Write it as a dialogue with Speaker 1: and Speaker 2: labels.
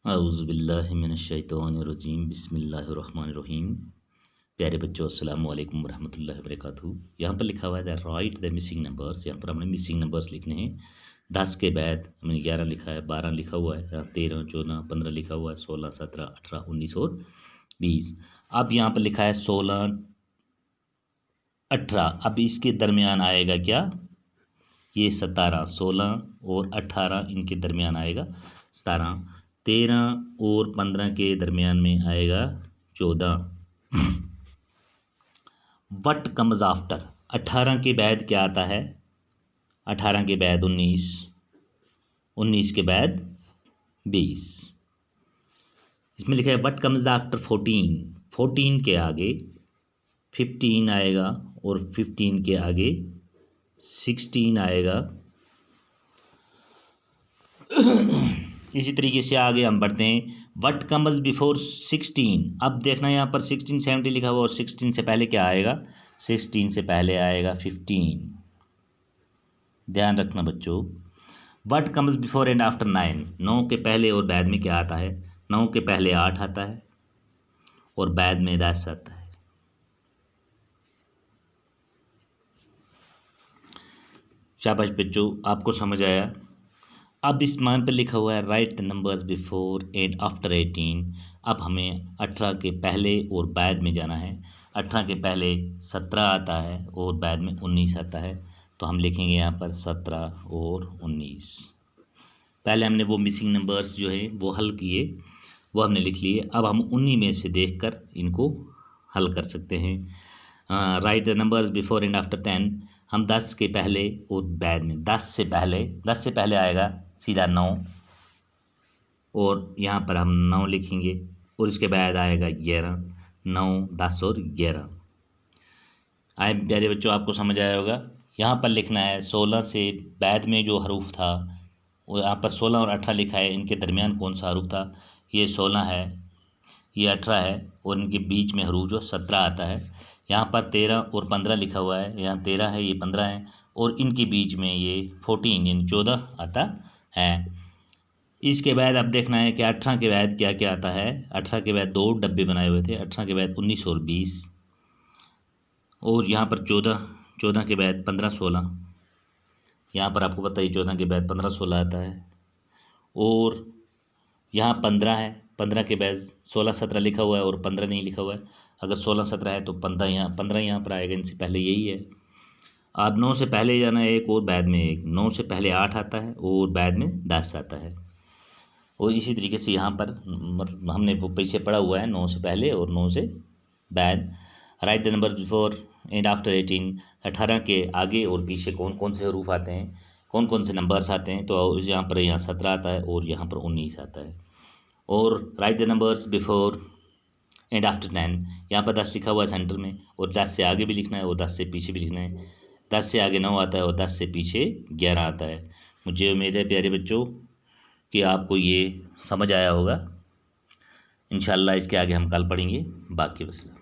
Speaker 1: औज़ुबिल्लाहिमिनश्शैतानिर्रजीम बिस्मिल्लाहिर्रहमानिर्रहीम। प्यारे बच्चों, अस्सलाम वालेकुम रहमतुल्लाहि व बरकातुहू। यहाँ पर लिखा हुआ है राइट द मिसिंग नंबर्स। यहाँ पर हमने मिसिंग नंबर्स लिखने हैं। 10 के बाद हमने 11 लिखा है, 12 लिखा हुआ है, 13, 14, 15 लिखा हुआ है, 16, 17, 18, 19 और 20। अब यहाँ पर लिखा है 16, 18। अब इसके दरमियान आएगा क्या? ये 17, 16 और 18 इनके दरमियान आएगा 17। 13 और 15 के दरमियान में आएगा 14। What comes after? 18 के बाद क्या आता है? 18 के बाद 19, 19 के बाद 20। इसमें लिखा है वट कम्स आफ्टर 14? 14 के आगे 15 आएगा और 15 के आगे 16 आएगा। इसी तरीके से आगे हम बढ़ते हैं। What comes before 16? अब देखना यहाँ पर 16, 17 लिखा हुआ और 16 से पहले क्या आएगा? 16 से पहले आएगा 15। ध्यान रखना बच्चों। What comes before and after 9? 9 के पहले और बाद में क्या आता है? 9 के पहले 8 आता है और बाद में 10 आता है। शाबाश बच्चों, आपको समझ आया। अब इस मान पर लिखा हुआ है right the numbers before and after 18। अब हमें 18 के पहले और बाद में जाना है। 18 के पहले 17 आता है और बाद में 19 आता है, तो हम लिखेंगे यहाँ पर 17 और 19। पहले हमने वो मिसिंग नंबर्स जो है वो हल किए, वो हमने लिख लिए। अब हम उन्हीं में से देखकर इनको हल कर सकते हैं। Right the numbers before and after 10। हम 10 के पहले और बाद में 10 से पहले आएगा सीधा 9 और यहाँ पर हम 9 लिखेंगे और इसके बाद आएगा 11। 9, 10 और 11 आए। प्यारे बच्चों, आपको समझ आया होगा। यहाँ पर लिखना है 16 से बाद में जो हरूफ था वो यहाँ पर 16 और 18 लिखा है। इनके दरमियान कौन सा हरूफ था? ये 16 है, ये 18 है और इनके बीच में हरूफ जो 17 आता है। यहाँ पर 13 और 15 लिखा हुआ है। यहाँ 13 है, ये 15 है और इनके बीच में ये 14 यानी 14 आता है। इसके बाद अब देखना है कि 18 के बाद क्या क्या आता है। 18 के बाद 2 डब्बे बनाए हुए थे। 18 के बाद 19 और 20 और यहाँ पर 14 के बाद 15, 16। यहाँ पर आपको पता है 14 के बाद 15, 16 आता है और यहाँ 15 है। 15 के बाद 16, 17 लिखा हुआ है और 15 नहीं लिखा हुआ है। अगर 16, 17 है तो 15 यहाँ पर आएगा। इनसे पहले यही है। अब 9 से पहले जाना है एक और बाद में एक। 9 से पहले 8 आता है और बाद में 10 आता है। और इसी तरीके से यहाँ पर मतलब हमने वो पीछे पढ़ा हुआ है 9 से पहले और 9 से बाद। Right the number before and after 18। 18 के आगे और पीछे कौन कौन से हरूफ आते हैं, कौन कौन से नंबर्स आते हैं? तो यहाँ पर 17 आता है और यहाँ पर 19 आता है। और right the numbers before and after 10। यहाँ पर 10 लिखा हुआ है सेंटर में और 10 से आगे भी लिखना है और 10 से पीछे भी लिखना है। 10 से आगे 9 आता है और 10 से पीछे 11 आता है। मुझे उम्मीद है प्यारे बच्चों कि आपको ये समझ आया होगा। इंशाल्लाह इसके आगे हम कल पढ़ेंगे। बाकी वसल्लम।